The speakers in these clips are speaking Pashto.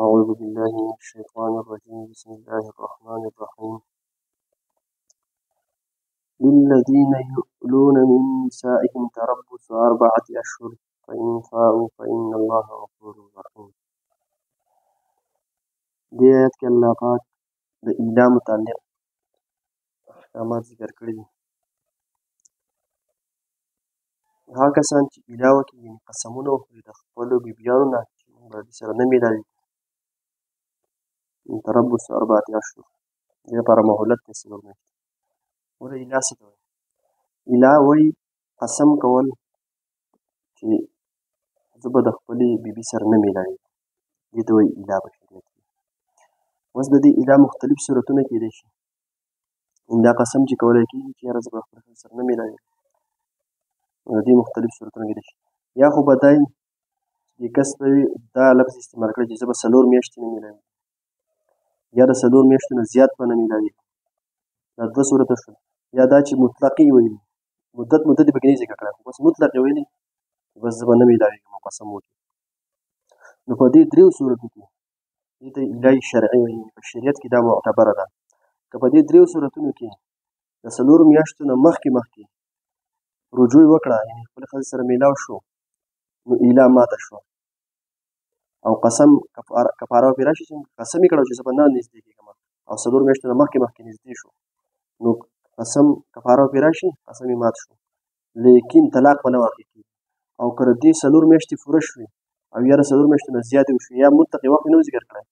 أعوذ بالله من الشيطان الرجيم بسم الله الرحمن الرحيم للذين يؤلون من نسائهم تربص 4 أشهر فإن فاءوا فإن الله غفور رحيم. دې آیت کې الله پاک د ایلا متعلق احکامات ذکر کړي دي. هغه کسان چې ایلا وکړي یعنې قسمونه وخوري د خپلو بیبیانو نه چې موږ به دې سره نه میلاوي تربص 4 أشهر دې لپاره مهلت دی 4 میاشتې. ولې ایلا څه ته وایي؟ ایلا وایي قسم کول چې زه به د خپلې بیبي سره نه میلاوي، دې ته وایي ایلا په شریعت کې. اوس د دې ایلا مختلف صورتونه کېدای شي. دا قسم چې کولی کېږي چې یاره زه به خپل ښځې سره نه میلاوي، د دې مختلف صورتونه کېدای شي. یا خو به دی چې کس به وي دا لفظ استعمال کړی چې زه به 4 میاشتې نه میلاوي، یا د 4 میاشتو نه زیات به نه میلاوي. دا 2 صورته شول. یا دا چې مطلق یې ویلي، مدت یې پکې نه ذکر کړی، خو بس مطلق یې ویلي بس زه به نه میلاویږم او قسم وکړي. نو په دې 3 صورتو کې دې ته ایلای شرعي وایي، په شریعت کې دا معتبره ده. که په دې 3 صورتونو کې د 4 میاشتو نه مخکې رجوع وکړه، یعنې خپلې ښځې سره میلاو شو، نو ایلا ماته شوه او قسم کفاره به پرې راشي چې قسم یې کړی چې زه به نه نږدې کېږم او 4 میاشتو نه مخکې نږدې شو، نو قسم کفاره به پرې راشي، قسم یې مات شو، لیکن طلاق به نه واقع کېږي. او که د دې 4 میاشتې پوره شوې او یا د 4 میاشتو نه زیاتې وشوې، یا مطلق وخت نه و ذکر کړی،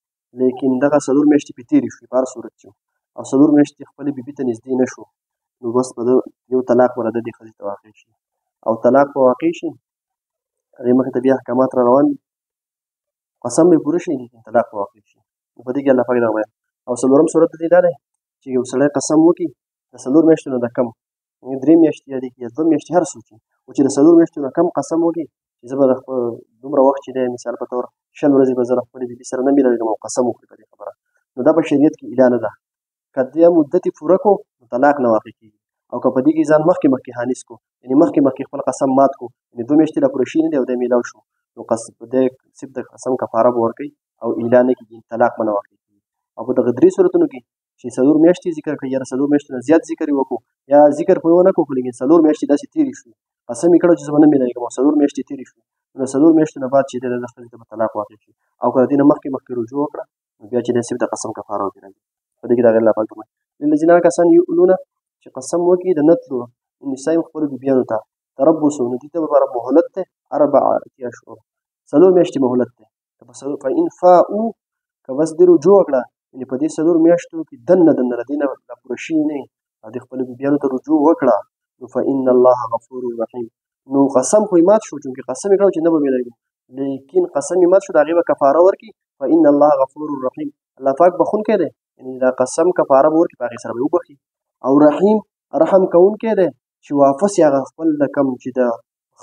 لیکن دغه 4 میاشتې پرې تېرې شوې په هر صورت کې او 4 میاشتې خپلې بیبي ته نږدې نه شو، نو بس به ده یو طلاق به د دې ښځې ته واقع شي. او طلاق به واقع شي، هغې مخې ته بیا احکامات را روان دي. قسم به یې پوره شي، لیکن طلاق به واقع شي. نو په دې کې الله پاک دغه بیان. او 4م صورت د دې دا دی چې یو سړی قسم وکړي د 4 میاشتو نه د کم، 3 میاشتې یا 2 میاشتې هر څه چې خو چې د 4 میاشتو نه کم قسم وکړي چې زه به د دومره وخت چې دی مثال په طور 6 ورځې به زه له خپلې بیبي سره نه میلاوېږم او قسم وکړي په دې خبره، نو دا په شریعت کې ایلا نه ده. که دې مدت یې پوره کړو نو طلاق نه واقع کېږي. او که په دې کې ځان مخکې حانث کړو، یعنې مخکې خپل قسم مات کړو، یعنې 2 میاشتې لا پوره شوي نه دي او دی میلاو شو، نو دی صرف د قسم کفاره به ورکوي او ایلا نه کېږي، طلاق به نه واقع کېږي. او په دغه 3 صورتونو کې چې 4 میاشتې ذکر کړي یا د 4 میاشتو نه زیات ذکر یې وکړو یا ذکر پرې ونه کړو، لیکن 4 میاشتې داسې تېرې شوې، قسم یې کړی چې زه به نه میلاوېږم او 4 میاشتې تېرې شوې، نو د 4 میاشتو نه بعد چې دی د ښځې ته به طلاق واقع شي. او که د دې نه مخکې رجوع وکړه، نو بیا چې دی صرف د قسم کفاره ورته راځي. په دې کې د هغې الله پاک فرمایي للذین هغه کسان یؤلونه چې قسم وکړي د نتلو نسایم خپلو بیبیانو ته تربصو، نو دې ته لپاره مهلت دی 4 أشهر، 4 میاشتې مهلت دی. فإن فاءوا که بس دې رجوع وکړه، یعنې په دې 4 میاشتو کې دننه له دې نه لا پوره شوي نه او دې خپلو بیبیانو ته رجوع وکړه، نو فإن الله غفور رحیم. نو قسم خو یې مات شو، چونکې قسم یې کړی چې نه به میلاوېږم، لیکن قسم یې مات شو، د هغې به کفاره ورکړي. فإن الله غفور رحیم، الله پاک بخونکی دی، یعنې دا قسم کفاره به ورکړي، په هغې سره به یې وبخي. او رحیم رحم کوونکی دی چې واپس یې هغه خپل د کم چې د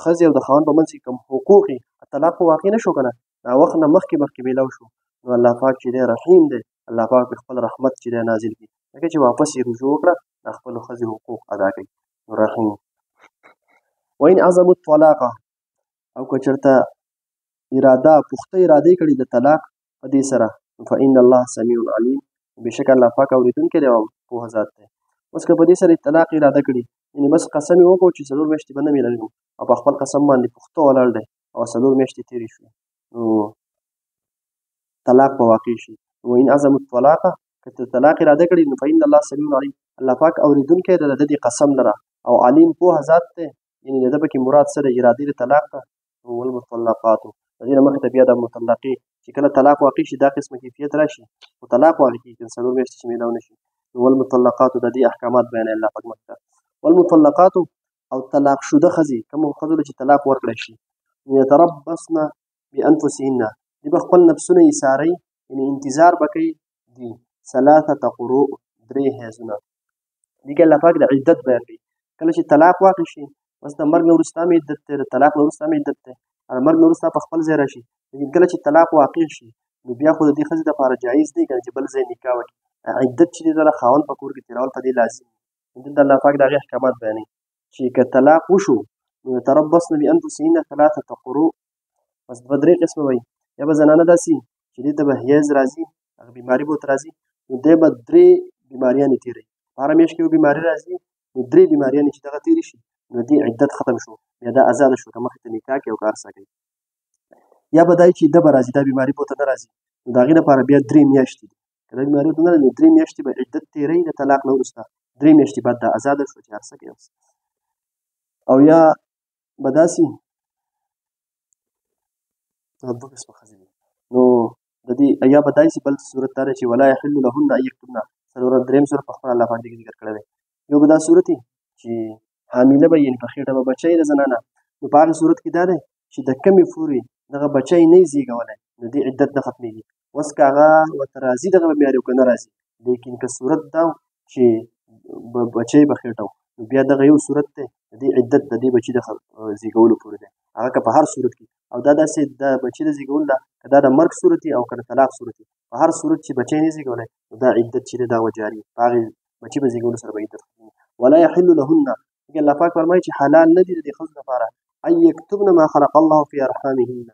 ښځې او د خاوند په منځ کې کوم حقوق یې طلاق خو واقع نه شو که نه، دا وخت نه مخکې میلاو شو، نو الله پاک چې دی رحیم دی، الله پاک په خپل رحمت چې دی نازل کړي، ځکه چې واپس یې رجوع وکړه، د خپلو ښځې حقوق ادا کوي، رحیم. وإن عزموا الطلاق، او که چېرته پخته اراده یې کړې د طلاق په دې سره، فإن الله سمیع علیم، بېشکه الله پاک اورېدونکی دی او پوهه ذات دی. اوس که په دې سره طلاق اراده کړي، یعنې بس قسم یې وکړو چې 4 میاشتې به نه میلاوېږم او په خپل قسم باندې پخته ولاړ دی او 4 میاشتې تېرې شوې، نو طلاق به واقع شي. وإن عزموا الطلاق، که طلاق اراده کړي، نو فإن الله سمیع علیم، الله پاک اورېدونکی دی د دې قسم لره او علیم پوهه ذات دی، یعنې د ده پکې مراد څه دی؟ ارادې د طلاق ته. والمطلقاتو، د دې نه مخکې ته بیا د مطلقې چې کله طلاق واقع شي دا قسمه کیفیت راشي، خو طلاق واقع کېږي 4 میاشتې چې میلاو نه شي. والمطلقاتو د دې احکامات بیانوي الله پاک مخکې ته. والمطلقاتو، او طلاق شوده ښځې، کومو ښځو ته چې طلاق ورکړی شي، یتربصن بانفسهن، دې به خپل نفسونه ایساروي، یعنې انتظار به کوي دي 3 قروء، 3 حیضونه. دې کې الله پاک د عدت بیان کوي. کله چې طلاق واقع شي، بس د مرګ نه وروسته هم عدت دی، د طلاق نه وروسته هم عدت دی، د مرګ نه وروسته په خپل ځای راشي. لیکن کله چې طلاق واقع شي، نو بیا خو د دې ښځې دپاره جایز دی که نه چې بل ځای نکاح وکړي. عدت چې دی د خاوند په کور کې تېرول په دې لازم دي. دلته الله پاک د هغې احکامات بیانوي چې که طلاق وشو، نو یتربصن بانفسهن 3 قروء، بس 2-3 قسمه وایي. یا به زنانه داسې چې دې ته به حیض راځي، هغه بیماري به ورته راځي، نو دی به 3 بیماریانې تېروي. په هره میاشت کې یو بیماري راځي، نو 3 بیماریانې چې دغه تېرې شي نو دې عدت ختم شو، بیا دا آزاده شو، که مخکې ته نکاح کوي او که هر څه کوي. یا به دا چې ده به راځي، دا بیماري به ورته نه راځي، نو د هغې لپاره بیا 3 میاشتې دي. که دا بیماري ورته نه راځي نو 3 میاشتې به عدت تېروي د طلاق نه وروسته، 3 میاشتې بعد دا آزاده شو چې هر څه کوي. او یا به داسې 2 قسمه ښځې دي، نو د دې یا به داسې بل صورت دا دی چې ولا یحل لهن ان یکتمن، درېیم صورت په خپله الله پاک دې ذکر کړی دی. یو به دا صورت وي چې حامله به یعنې په خېټه به بچی د زنانه، نو په هغه صورت کې دا دی چې د کمې پورې دغه بچی نه یې زېږولی نو دې عدت نه ختمېږي. اوس که هغه ورته راځي دغه بیماري او که نه راځي، لیکن که صورت دا چې بچی به خېټه و نو بیا دغه یو صورت دی د دې عدت د دې بچي د زېږولو پورې دی، هغه که په هر صورت کې او دا داسې د بچي د زېږولو ده که دا د مرګ صورت وي او که د طلاق صورت وي، په هر صورت چې بچی نه زېږولی نو دا عدت چې دی دا به جاري په هغې بچي په زېږولو سره به عدت ختمېږي. ولا یحل لهن، الله پاک فرمایي چې حلال نه دي د دې ښځو لپاره ان یکتبن ما خلق الله فی ارحامهن،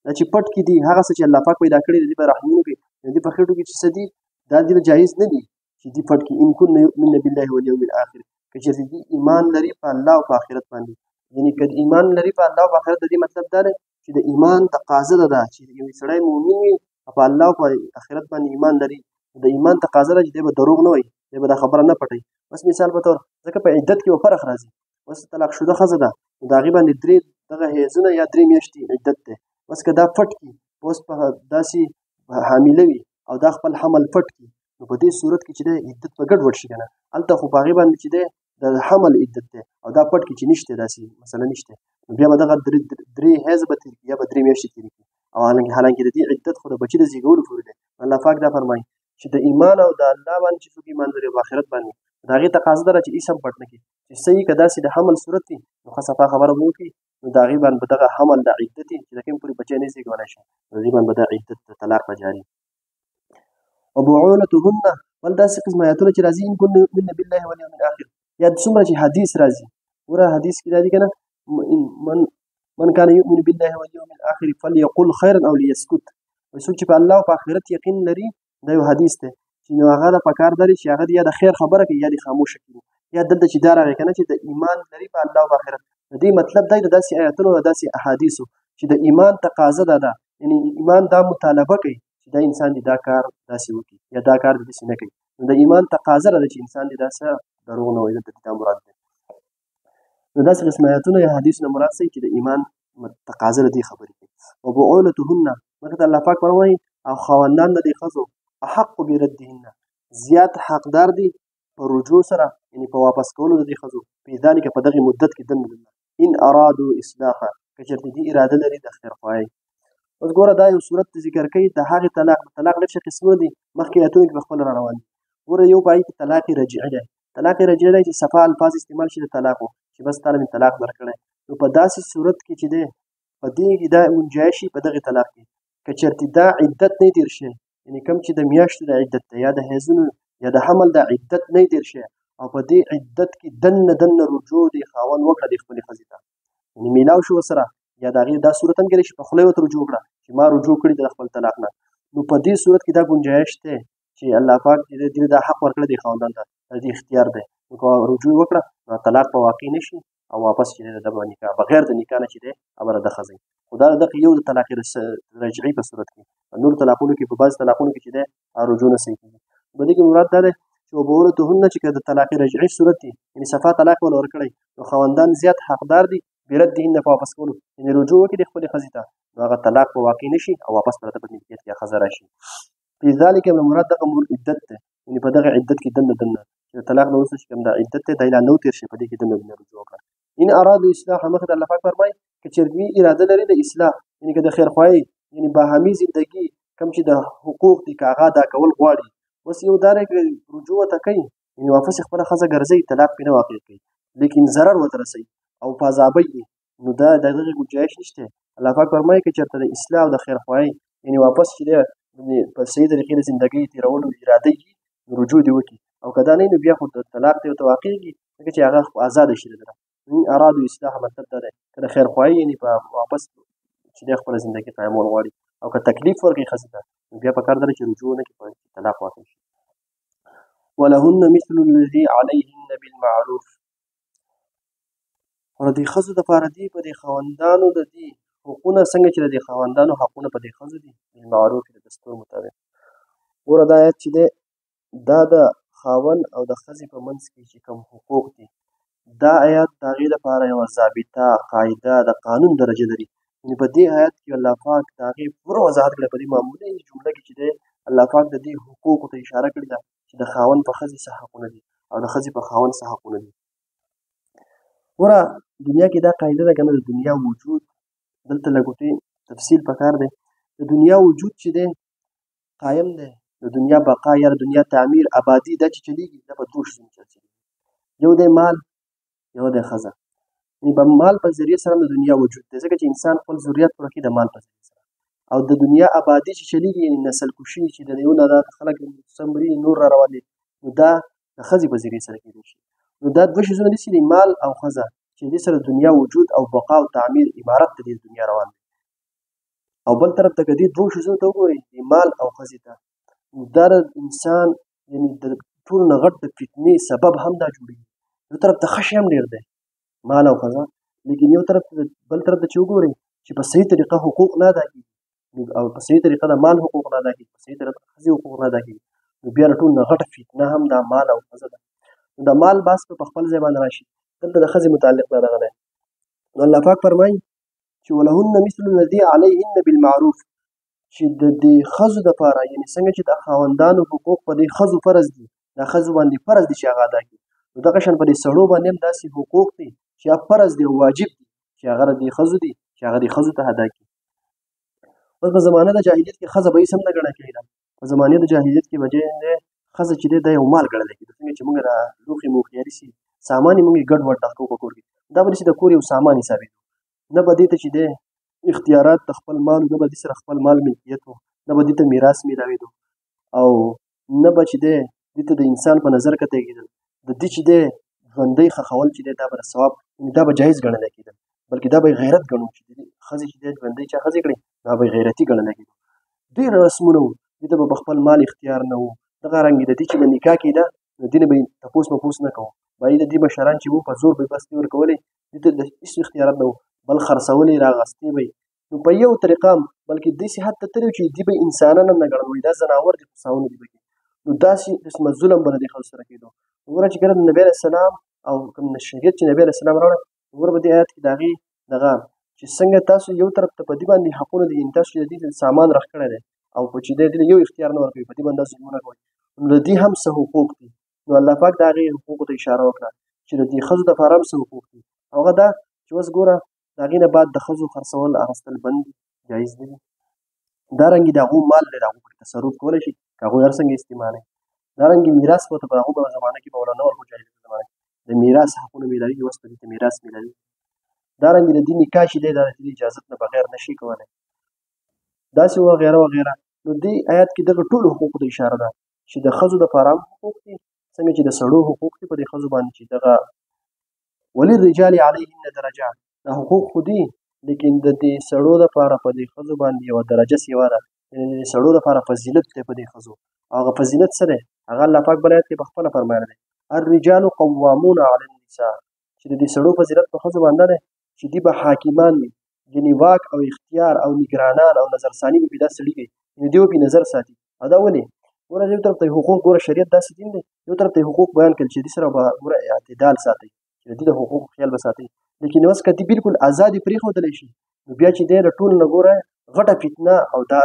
دا چې پټ کې دي هغه څه چې الله پاک پیدا کړي دي په رحمونو کې، د دې په خېټو کې چې څه دي دا دې جایز نه دي چې دې پټ کړي. ان کن یؤمن بالله والیوم الاخر، که چېرته دې ایمان لري په الله او په آخرت باندې، یعنې که ایمان لري په الله او په آخرت، د دې مطلب دا دی چې د ایمان تقاضا ده چې یو سړی مؤمن وي او په الله او په آخرت باندې ایمان لري، د ایمان تقاضا ده چې دی به دروغ نه وایي، دی به دا خبره نه پټوي. بس مثال په طور ځکه په عدت کې به فرق راځي. اوس طلاق شده ښځه ده نو د هغې باندې 3 دغه حیضونه یا 3 میاشتې عدت دی. بس که دا پټ کړي، اوس په داسې حامله وي او دا خپل حمل پټ کړي، نو په دې صورت کې چې دی عدت به ګډوډ شي که نه، هلته خو په هغې باندې چې دی د حمل عدت دی او دا پټ کړي چې نشته داسې مسله نشته، نو بیا به دغه 3 حیض به تېر کړي یا به 3 میاشتې تېرې کړي، او حالانکې د دې عدت خو د بچي د زېږولو پورې دی. الله پاک دا فرمایي چې د ایمان او د الله باندې چې څوک ایمان لري او په آخرت باندې، د هغې تقاضا ده چې هېڅ هم پټ نه کړي، چې صحیح که داسې د حمل صورت وي نو ښه صفا خبره به وکړي، نو د هغې باندې به دغه حمل د عدت چې د کوم پورې بچی نه زېږولی شي نو د دې باندې به دا عدت د طلاق به جاري. وبعولتهن، بل داسې قسم آیاتونه چې راځي ان کن یؤمن بالله والیوم الاخر، یا څومره چې حدیث راځي، ګوره حدیث کې راځي که نه من کان یؤمن بالله والیوم الاخر فلیقل خیرا او لیسکت، څوک چې په الله او په آخرت یقین لري، دا یو حدیث دی چې نو هغه د پکار دی چې هغه یا د خیر خبره کوي یا د خاموشه کوي، یا دلته چې دا راغی که نه چې د ایمان لري په الله او په آخرت، د دې مطلب دی د داسې آیاتونو د داسې احادیثو چې د ایمان تقاضا ده، یعنې ایمان دا مطالبه کوي چې دا انسان دې دا کار داسې وکړي یا دا کار دې داسې نه کوي، نو د ایمان تقاضا ده چې انسان دې داسې دروغ نه وایي، دلته دا مراد دی. نو داسې قسم آیاتونه یا حدیثونه مراد صحیح چې د ایمان تقاضا د دې خبرې کوي. وبعولتهن، مخکې الله پاک فرمایي او خاوندان د دې ښځو احق بردهن، زیات حقدار دي په رجوع سره، یعنې په واپس کولو د دې ښځو په ذلک په دغې مدت کې دننه ان ارادو اصلاحا، که چېرته دې اراده لري د خیرخواهۍ. اوس ګوره دا یو صورت ذکر کوي د هغې طلاق ډېر ښه قسمونه دي، مخکې آیتونو کې په خپله را روان دي. ګوره یو په هغې کې طلاق رجعي دی، طلاق رجعي دی چې صفا الفاظ استعمال شي د طلاقو چې بس تا له مې طلاق درکړی، نو په داسې صورت کې چې دی په دې کې دا منجای شي په دغې طلاق کې، که چېرته دا عدت نه تېر شي، یعنې کوم چې د میاشتو د عدت دی یا د حیضونو یا د حمل د عدت نه تېر شي او په دې عدت کې دننه رجوع د خاوند وکړه د خپلې ښځې ته، یعنې میلاو شو ورسره، یا د هغې دا صورت هم کېدای شي په خوله یې ورته رجوع کړه چې ما رجوع کړي د خپل طلاق نه، نو په دې صورت کې دا گنجایش دی چې الله پاک دې دا حق ورکړی دی خاوندان ته، د دې اختیار دی، نو که رجوع وکړه نو طلاق به واقع نه شي او واپس چې دی د به نکاح بغیر د نکاح نه چې دی خبره ده ښځئ. خو دا دغه یو د طلاق رجعي په صورت کې، نور طلاقونو کې په بعض طلاقونو کې چې دی رجوع نه صحیح کېږي. په دې کې مراد دا دی چې وبعولتهن چې که د طلاق رجعي صورت دی، یعنې صفا طلاق ول ورکړی، نو خاوندان زیات حقدار دي بردهن په واپس کولو، یعنې رجوع وکړي د خپلې ښځې ته، نو هغه طلاق به واقع نه شي او واپس به راته په ملکیت کې ښځه را شي. فی ذلک مراد دغه عدت دی، یعنې په دغه عدت کې دننه چې د طلاق نه وروسته چې کوم دا عدت دی دا لا نه تېر شي، په دې کې دننه رجوع وکړه. ان ارادو اصلاح، مخکې د الله پاک فرمایي که چېرته اراده لري د اصلاح، یعنې که د خیرخواهۍ یعنې باهمي زندګي کوم چې د حقوق دي که هغه ادا کول غواړي، اوس یو دا دی که رجوع ورته کوي یعنې واپس یې خپله ښځه ګرځوي، طلاق پرې نه واقع کوي، لیکن ضرر ورته رسوي او په عذابوي یې، نو دا د هغې ګنجایش نشته. الله پاک فرمایي که چېرته د اصلاح او د خیرخواهۍ یعنې واپس چې دی په صحیح طریقې د زندګۍ تېرولو اراده وي نو رجوع دې وکړي، او که دا نه نو بیا خو طلاق ته ورته واقع کېږي ځکه چې هغه ازاده شي دله. ان ارادو اصلاح مطلب دا دی که د خیرخواهۍ یعنې په واپس چې دی خپله زندګي قایمول غواړي، او که تکلیف ورکړي ښځې ته بیا پکار ده چې رجوع ونه کړي، طلاق واقع شي. ولهن مثل الذي عليهن بالمعروف، او د ښځو دپاره دي په دې خاوندانو د دې حقونه څنګه چې د دې خاوندانو حقونه په دې ښځو دي بالمعروف د دستور مطابق. ګوره دا آیت چې دی دا د خاوند او د ښځې په منځ کې چې کوم حقوق دي دا آیات د هغې لپاره یوه ضابطه قاعده د قانون درجه لري. یعنې په دې آیت کې الله پاک د هغې پوره وضاحت کړی، په دې معمولي جمله کې چې دی الله پاک د دې حقوقو ته اشاره کړې ده چې د خاوند په ښځې څه حقونه دي او د ښځې په خاوند څه حقونه دي. ګوره دنیا کې دا قاعده ده که نه، د دنیا وجود دلته لږ تفصیل پکار دی. د دنیا وجود چې دی قایم دی، د دنیا بقا یا د دنیا تعمیر آبادي دا چې چلیږي دا په دوو شیزونو چلیږي، یو دی مال، یو دی ښځه. یعنې په مال په ذریعه سره د دنیا وجود دی، ځکه چې انسان خپل ضرورت پوره کوي د مال په ذریعه سره. او د دنیا آبادي چې چلیږي یعنې نسل کشي چې د یو نه خلک څمري نور را روان دي، نو دا د ښځې په ذریعه سره کېدای شي. نو دا دوه شیزونه دي چې دی مال او ښځه چې دې سره دنیا وجود او بقا او تعمیر عمارت د دې دنیا روان دی. او بل طرف ته که دې دوو شیزونو ته وګورئ مال او ښځې ته، دا د انسان یعنې د ټولو نه غټ د فتنې سبب هم دا جوړېږي. یو طرف ته ښه شی هم ډېر دی مال او ښځه، لیکن یو طرف ته بل طرف ته چې وګورئ چې په صحیح طریقه حقوق نه ادا کېږي او په صحیح طریقه د مال حقوق نه ادا کېږي، په صحیح طریقه د ښځې حقوق نه ادا کېږي، نو بیا د ټولو نه غټه فتنه هم دا مال او ښځه ده. نو د مال بحث په خپل ځای باندې راشي، دلته د ښځې متعلق دا دغه دی. نو الله پاک فرمایي چې ولهن مثل الذي عليهن بالمعروف، چې د دې ښځو دپاره یعنې څنګه چې د خاوندانو حقوق په دې ښځو فرض دي، دا ښځو باندې فرض دي چې هغه ادا کړي، نو دغه شان په دې سړو باندې هم داسې حقوق دي چې هغه فرض دي او واجب دي چې هغه د دې ښځو دي چې هغه دې ښځو ته ادا کړي. اوس په زمانه د جاهلیت کې ښځه به هېڅ هم نه ګڼل کېده. په زمانې د جاهلیت کې به ښځه چې دی دا یو مال ګڼلی کېده، څنګه چې موږ را لوښي موښیاري سي سامان یې موږ یې ګډ وډ ډک په کور کې، دا به داسې د کور یو سامان حسابېدو، نه به دې ته چې دی اختیارات د خپل مال، نه به دې سره خپل مال ملکیت و، نه به دې ته میراث میلاوېدو، او نه به چې دی دې ته د انسان په نظر کتل کېدل. د دې چې دی ژوندی ښخول چې دی دا به د ثواب دا به جایز ګڼلی کېدل، بلکې دا به یې غیرت ګڼو چې ښځې چې دی ژوندی چا ښځې کړې دا به یې غیرتي ګڼلی کېدو. ډېر رسمونه وو، دې ته به په خپل مال اختیار نه وو. دغه رنګې د دې چې به نکاح کېده نو دې نه به یې تپوس مپوس نه کوو، به یې د دې مشران چې وو په زور به یې بس ورکولې، دې ته هېڅ اختیارات نه وو، بل خرڅولې راغستې به یې. نو په یو طریقه هم بلکې داسې حد ته تللی چې دې به انسانان هم نه ګڼل، وایي دا ځناور دي خو ساونه دي پکې. نو داسې قسمه ظلم به د دې ښځو سره کېدو. وګوره چې کله د نبي علیه السلام او کوم شریعت چې نبي علیه السلام راوړی، وګوره په دې آیت کې د هغې دغه چې څنګه تاسو یو طرف ته په دې باندې حقونه دي، یعنې تاسو چې د دې سامان راښ کړی دی او په چې دی دې یو اختیار نه ورکوي، په دې باندې ظلمونه کوئ، نو د دې هم څه حقوق دي. نو الله پاک د هغې حقوقو ته اشاره وکړه چې د دې ښځو دپاره هم څه حقوق دي. هغه دا چې اوس ګوره د هغې نه بعد د ښځو خرڅول اخیستل بند دي، جایز نه دي. دارنګې د هغو مال دی د هغو پکې تصرف کولی شي که هغوی هر څنګه استعمالوي. دارنګې میراث به ورته په هغو په زمانه کې به ورته نه ورکوو، جاهلیت په زمانه کې د میراث حقونه میلاوېږي، اوس په دې ته میراث میلاوېږي. دارنګې د دې نکاح چې دی دا د دې اجازت نه بغیر نه شي کولی، داسې وغیره وغیره. نو دې آیات کې دغه ټولو حقوقو ته اشاره ده چې د ښځو دپاره هم حقوق دي، څنګه چې د سړو حقوق دي په دې ښځو باندې چې دغه وللرجال علیهن درجه، دا حقوق خو دي لیکن د دې سړو دپاره په دې ښځو باندې یوه درجه سیوا ده، یعنې د سړو دپاره فضیلت دی په دې ښځو. هغه فضیلت څه دی؟ هغه الله پاک بل آیت کې پخپله فرمایلی دی الرجال قوامون علی النساء، چې د دې سړو فضیلت په ښځو باندې دی چې دوی به حاکمان وي، یعنې واک او اختیار او نګرانان او نظرثاني به پرې دا سړي کوي، یعنې دوی به پرې نظر ساتي. او دا ولې؟ ګوره یو طرف ته حقوق، ګوره شریعت داسې دین دی، یو طرف ته حقوق بیان کړل چې دې سره به ګوره اعتدال ساتئ، چې د دې د حقوقو خیال به ساتئ. لیکن اوس که دې بلکل ازادې پرېښودلی شي نو بیا چې دی د ټولو نه ګوره غټه فتنه او دا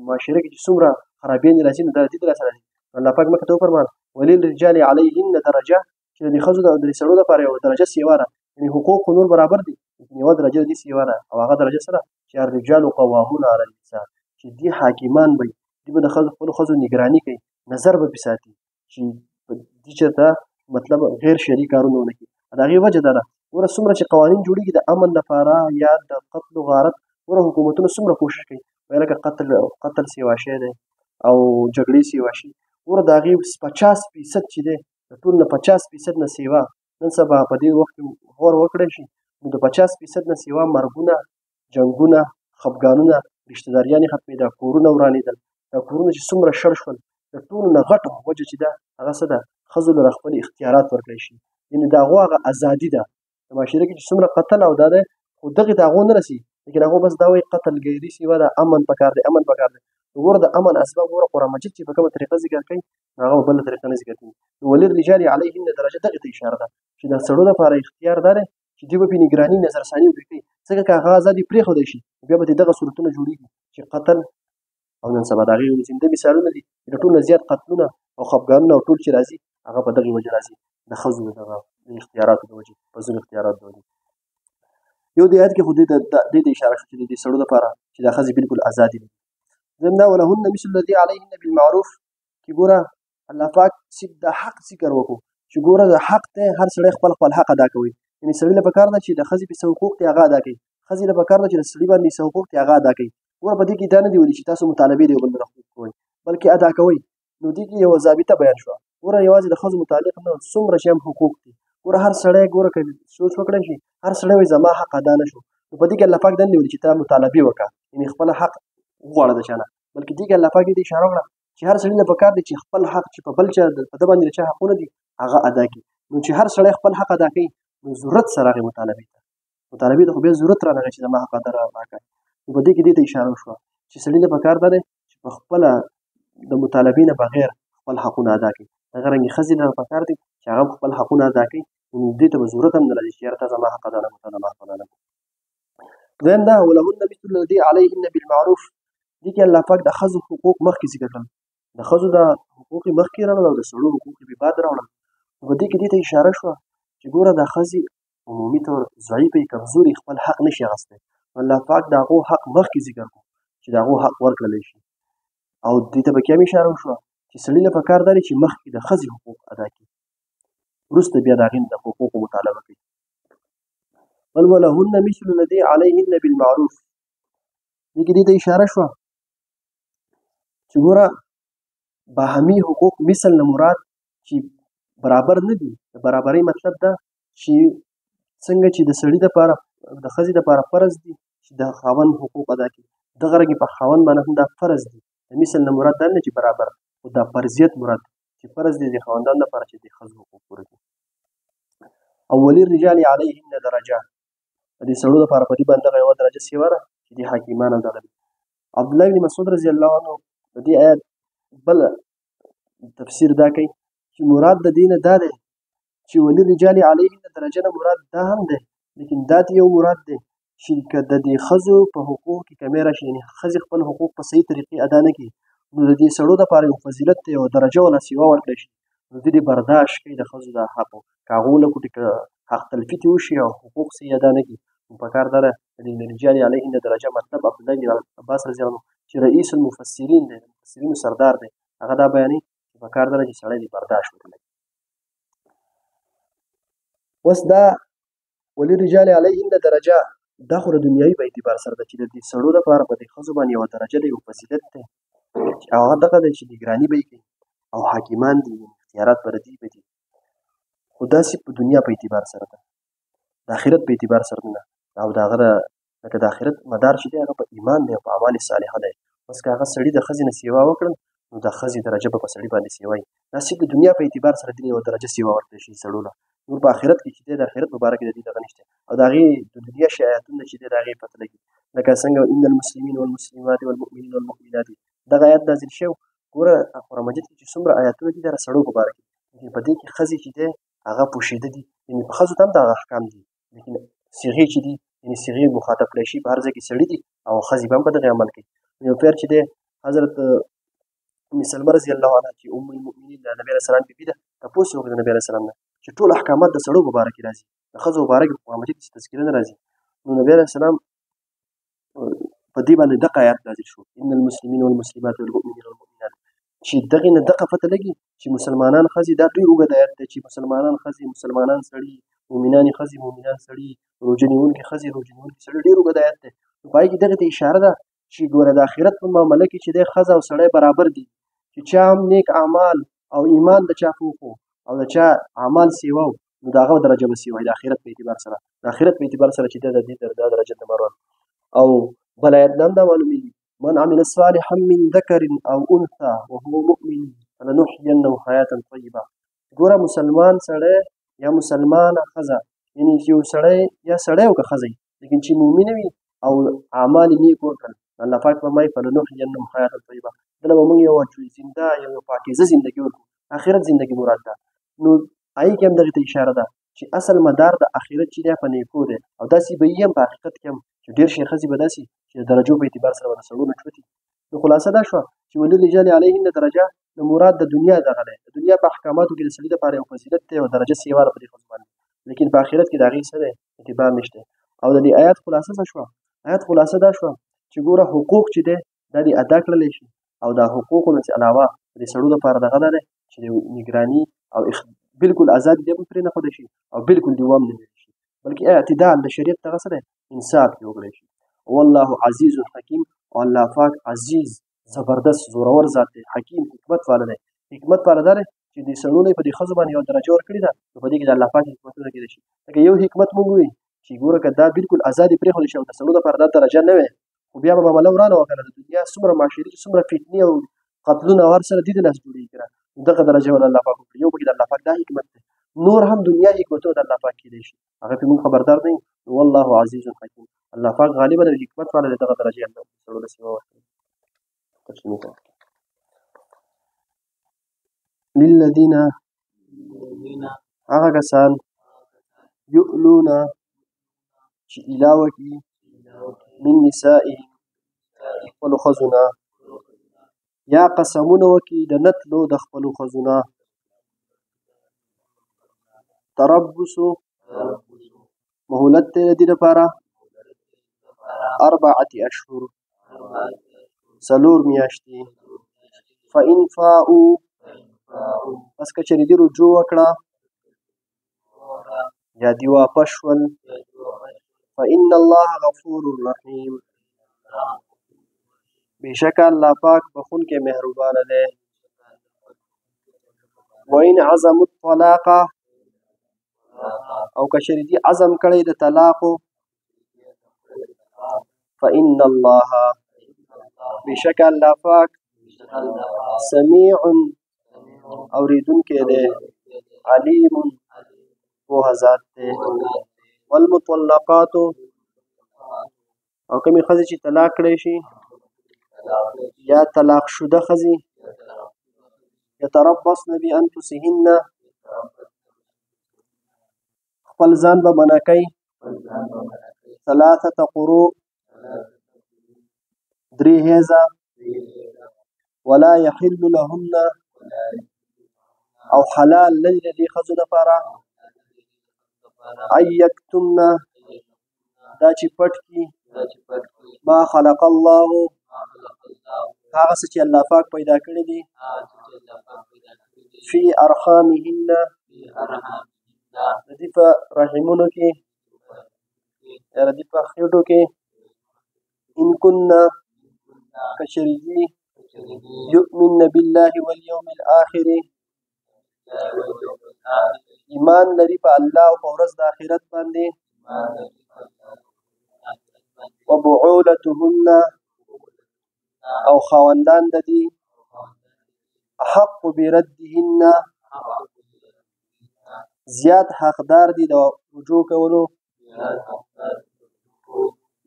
معاشره کې چې څومره خرابیانې راځي نو دا د دې د لاسه راځي. الله پاک مخکې ته وفرمایل وللرجال علیهن درجه، چې د دې ښځو د دې سړو دپاره یوه درجه سیوا ده، یعنې حقوق خو نور برابر دي لیکن یوه درجه د دې سیوا ده، او هغه درجه څه ده چې الرجال قوامون علی النساء، چې دې حاکمان به دوی به د خپلو ښځو نګراني کوي، نظر به پرې ساتي چې دې چېرته مطلب غیر شرعي کارونه ونه کړي. د هغې وجه دا ده ګوره څومره چې قوانین جوړېږي د امن لپاره یا د قتل و غارت، ګوره حکومتونه څومره کوشش کوي وایي لکه قتل سیوا شی دی او جګړې سیوا شي، ګوره د هغې 50% چې دی د ټول نه 50% نه سیوا نن سبا په دې وخت کې غور وکړی شي نو د 50% نه سیوا مرګونه، جنګونه، خفګانونه، رشتهداریانې ختمېده، کورونه ورانېدل، دا کورونه چې څومره شړ شول د ټولو نه غټه وجه چې ده هغه څه ده ښځو له خپل اختیارات ورکړی شي یعنې د هغو هغه ازادي ده د معاشره کې چې څومره قتل او دا دی خو دغې ته هغو نه رسي لیکن هغو بس دا وایي قتل غیري سیوه ده امن پکار دی امن پکار دی ګوره د امن اسباب ګوره قرآن مجید چې په کومه طریقه ذکر کوي هغه په بله طریقه نه ذکر کوي نو وللرجال علیهن درجه دغې ته اشاره ده چې د سړو لپاره اختیار دا دی چې دوی به پرې نګراني نظرثاني وکړي کوي ځکه که هغه ازادي پرېښودی شي بیا به دغه صورتونه جوړېږي چې قتل او نن سبا د هغې زنده مثالونه دي چې د ټول نه زیات قتلونه او خفګانونه او ټول چې راځي هغه په دغې وجه راځي د ښځو دغه اختیاراتو د وجې په ځینو اختیاراتو د وجې یو د آیت کې خو دې ته اشاره شوه چې د دې سړو لپاره چې دا ښځې بالکل ازادي دي دویم دا ولهن مثل الذي علیهن بالمعروف چې ګوره الله پاک صرف د حق ذکر وکړو چې ګوره د حق دی هر سړی خپل خپل حق ادا کوي یعنې سړي له پکار ده چې د ښځې په څه حقوق دي هغه ادا کوي ښځې له پکار ده چې د سړي باندې څه حقوق دي هغه ادا کوي ګوره په دې کې دا نه دي ویلي چې تاسو مطالبې د یو بل نه حقوق کوئ بلکې ادا کوئ نو دې کې یوه ضابطه بیان شوه ګوره یوازې د ښځو متعلق نه څومره چې هم حقوق دي ګوره هر سړی ګوره که سوچ وکړی شي هر سړی وایي زما حق ادا نه شو نو په دې کې الله پاک دا نه ویلي چې ته مطالبې وکړه یعنې خپل حق وغواړه د چا نه بلکې دې کې الله پاک دې اشاره وکړه چې هر سړي له پکار دی چې خپل حق چې په بل چا په ده باندې د چا حقونه دي هغه ادا کړي نو چې هر سړی خپل حق ادا کوي نو ضرورت سره هغې مطالبې ته خو بیا ضرورت رانغی چې زما حق ادا راکړه نو په دې کې دې ته اشاره وشوه چې سړي له پکار دا دی چې په خپله د مطالبې نه بغیر خپل حقونه ادا کړي دغه رنګې ښځې له پکار دی چې هغه خپل حقونه ادا کړي نو دې ته به ضرورت هم نه لري چې یاره ته زما حق ادا نه کړه زما حق ادا نه کړه دویم دا ولهن مثل الذي علیهن بالمعروف دې کې الله پاک د ښځو حقوق مخکې ذکر کړل د ښځو د حقوق یې مخکې راوړل او د سړو حقوق یې بعد راوړل په دې کې دې ته اشاره شوه چې ګوره دا ښځې عمومي طور ضعیفې کمزوري خپل حق نشي اخیستی الله پاک د هغو حق مخکې ذکر کړو چې د هغو حق ورکړلی شي او دې ته پکې هم اشاره وشوه چې سړي له پکار دا دی چې مخکې د ښځې حقوق ادا کړي وروسته بیا د هغې د حقوقو مطالبه کوي بل ولهن مثل الذي علیهن بالمعروف دې کې دې ته اشاره شوه چې ګوره باهمي حقوق مثل نه مراد چې برابر نه دي د برابرۍ مطلب دا چې څنګه چې د سړي دپاره د ښځې دپاره فرض دي چې د خاوند حقوق ادا کړي دغه رنګې په خاوند باندې هم دا فرض دي د مثل نه مراد دا نه چې برابر خو دا فرضیت مراد چې فرض دي د خاوندانو لپاره چې د ښځو حقوق پوره کړي او وللرجال علیهن درجه د دې سړو دپاره په دې باندې دغه یوه درجه سیوه ده چې د حاکمان او دغه دي عبدالله بن مسعود رضی الله عنه د دې آیت بل تفسیر دا کوي چې مراد د دې نه دا دی چې وللرجال علیهن درجه نه مراد دا هم دی لیکن دا یو مراد دی چې که د دې ښځو په حقوقو کې کمی راشي یعنې ښځې خپل حقوق په صحیح طریقې ادا نه کړي نو د دې سړو دپاره یو فضیلت دی یوه درجه ولا سیوه ورکړی شي نو دوی دې برداشت کوي د ښځو دا حق که هغو ولکوټي که حق تلفي ترې وشي او حقوق صحیح ادا نه کړي نو پکار دا ده د رجال علیهن درجه مطلب عبدالله بن عباس رضی الله عنه چې رئیس المفسرین دی د مفسرینو سردار دی هغه دا بیانوي چې پکار دا ده چې سړی دې برداشت وکړي اوس دا وللرجال علیهن درجه دا خو د دنیایي په اعتبار سره ده چې د دې سړو لپاره په دې ښځو باندې یوه درجه ده یو فضیلت دی چې هغه دغه دی چې نګراني به یې کوي او حاکمان دي اختیارات به ردي به دي خو داسې په دنیا په اعتبار سره ده د آخرت په اعتبار سره نه او د هغه لکه د آخرت مدار چې دی هغه په ایمان دی او په اعمال صالحه دی بس که هغه سړي د ښځې نه سیوا وکړل نو د ښځې درجه به په سړي باندې سیوا وي دا صرف د دنیا په اعتبار سره دې یوه درجه سیوا ورکړی شي سړو له نور په آخرت کې چې دی د آخرت په باره کې د دې دغه نشته او د هغې د دنیا شي آیاتونه چې دی د هغې پته لګي لکه څنګه ان المسلمین والمسلمات والمؤمنین والمؤمنات دغه آیات نازل شوی ګوره قرآن مجید کې چې څومره آیاتونه دي دا د سړو په باره کې لیکن په دې کې ښځې چې دی هغه پوښېده دي یعنې په ښځو ته هم دغه احکام دي لیکن صیغې چې دي یعنې صیغې مخاطب کړی شي په هر ځای کې سړي دي او ښځې به هم په دغې عمل کوي یو پیر چې دی حضرت ام سلمه رضی الله عنها چې ام المؤمنین د نبي علیه السلام بیبي ده تپوس یې وکړه د نبي علیه السلام نه چې ټول احکامات د سړو په باره کې راځي د ښځو په باره کې په قرآن مجید کې تذکره نه راځي نو نبي علیه السلام په دې باندې دغه آیات نازل شو ان المسلمین والمسلمات والمؤمنین والمؤمنات چې دغې نه دغه پته لګي چې مسلمانان ښځې دا ډېر اوږد آیات دی چې مسلمانان ښځې مسلمانان سړي مؤمنانې ښځې مؤمنان سړي روژه نیونکي ښځې روژه نیونکي سړي ډېر اوږد آیات دی نو په هغې کې دغې ته اشاره ده چې ګوره د آخرت په معامله کې چې دی ښځه او سړی برابر دي چې چا هم نیک اعمال او ایمان د چا فوق او د چا اعمال سیوا نو د هغه درجه به سیوا د آخرت په اعتبار سره د آخرت په اعتبار سره چې دی د دې دا درجه ته مرور او بل آیت نه هم دا معلومېږي من عمل صالحا من ذكر او انثى وهو مؤمن فلنحيينه حیاة طیبه. ګوره مسلمان سړی یا مسلمانه ښځه، یعنې یو سړی یا سړی او که ښځه لیکن چې مؤمنه وي او اعمال یې نیک وکړل، الله پاک فرمایي فلنحیینهم حیاة طیبه، دله به موږ یو زنده یو پاکیزه زندګي ورکړو، آخرت زندګي مراد ده. نو هغې کې هم دغې ته اشاره ده چې اصل مدار د آخرت چې دی په نیکو دی، او داسې به یي هم په حقیقت کې هم چې ډېر شي ښځې به داسې چې د درجو په اعتبار سره به د سړو نه ټوټي. نو خلاصه دا شوه چې وللرجال علیهن درجه، نو مراد د دنیا دغه دی. د دنیا په احکاماتو کې د سړي لپاره یو فضیلت دی او درجه سیوا ده په دې ښځو باندې، لیکن په آخرت کې د هغې څه دی اعتبار نشته. او د دې آیات خلاصه څه شوه؟ آیات خلاصه دا شوه چې ګوره حقوق چې دی دا دې ادا کړلی شي، او دا حقوقو نه علاوه د دې سړو لپاره دغه دا دی چې د نګراني او بالکل ازادي دې هم پرې نه ښودل شي او بالکل دې وام نه ویل شي، بلکې اعتدال د شریعت دغه څه دی انصاف یې وکړی شي. والله عزیز حکیم، او الله پاک عزیز زبردست زورور ذات دی، حکیم حکمت والا دی. حکمت والا دا دی چې دې سړو نه یې په دې ښځو باندې یوه درجه ورکړې ده، نو په دې کې د الله پاک حکمتونه کېدای شي. لکه یو حکمت مونږ ووایي چې ګوره که دا بالکل ازادي پرېښودل شي او د سړو لپاره دا درجه نه وی، خو بیا به معامله ورانه وه که نه، د دنیا څومره معاشري چې څومره فتنې او قتلونه او هر څه د دې د لاس جوړېږي که نه، دغه درجه ول الله پاک وکړي. یو پکې د الله پاک دا حکمت دی، نور هم دنیا حکمتونه د الله پاک کېدای شي، هغه پرې مونږ خبردار نه یو. والله عزیز حکیم، الله پاک غالبه د حکمت والا دی، دغه درجې الله سړو له سیوا ورکوي. ترجمې ته للذین هغه کسان یؤلون چې ایله وکړي من نسائهم خپلو ښځو نه، یا قسمونه وکړي د نتلو د خپلو ښځو نه. تربصو مهلت دی د دې لپاره 4 اشهر 4 میاشتې. فإن فاؤوا پس که چېرې دې رجوع وکړه یا دې واپس شول، فإن الله غفور رحیم، بېشکه الله پاک بخونکی مهربانه دی. وإن عزموا الطلاق او که چېرې دې عزم کړی د طلاقو، فإن الله بېشکه الله پاک سمیع اورېدونکی دی، علیم پوهه ذات دی. والمطلقات او کومې ښځې چې طلاق کړی شي یا طلاق شده ښځې، یتربصن بانفسهن خپل ځان به منع کوي 3 قروء 3 هیزه. ولا یحل لهن او حلال نه دي د دې ښځو لپاره ان یکتمن دا چې پټ کړي ما خلق الله هغه څه چې الله پاک پیدا کړي دي فی ارحامهن د دې په رحمونو کې یا د دې په خېټو کې، ان کننا که چېرې دي یؤمن بالله والیوم الاخر ایمان لري په الله او په ورځ د آخرت باندې. وبعولتهن او خاوندان د دې احق بردهن زیات حقدار دي د رجوع کولو،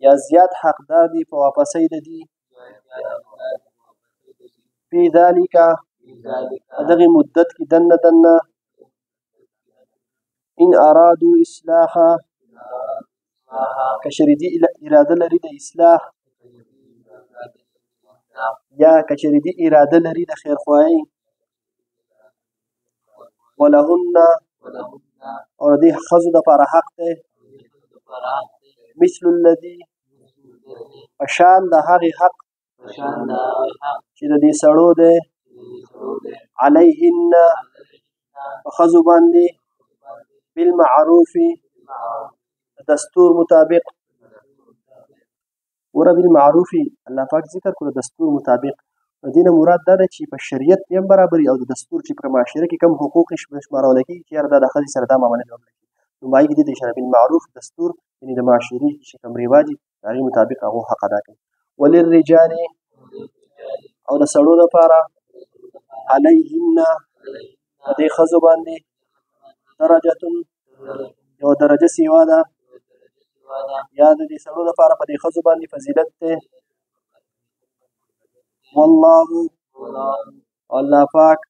یا زیات حقدار دي په واپسۍ د دې. فی ذلک دغې مدت کې دننه دننه ان ارادو اصلاحا که چېرې دې اراده لري د اصلاح، یا که چېرې دې اراده لري د خیرخواهۍ. ولهن او د دې ښځو دپاره حق دی مثل الذي په شان د هغې حق چې د دې سړو دی علیهن په ښځو باندې بالمعروف دستور مطابق. ګوره بالمعروف الله پاک ذکر کړو دستور مطابق، د دې نه مراد دا ده چې په شریعت کې هم برابري او د دستور چې په معاشره کې کوم حقوق شمارول کېږي چې یاره دا د ښځې سره دا معامله نه وکړي، نو په هغې کې دې ته اشاره بالمعروف دستور، یعنې د معاشرې چې کوم رواج دي د هغې مطابق هغو حق ادا کوي. وللرجال او د سړو دپاره علیهن په دې ښځو باندې درجتون یوه درجه سیوا ده یا د دې سړو دپاره په دې ښځو باندې فضیلت دی والله الله پاک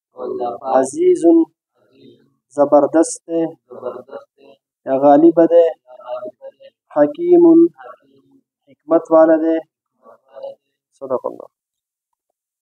عزیز زبردست دی یا غالب دی حکیم حکمت والا دی صدق الله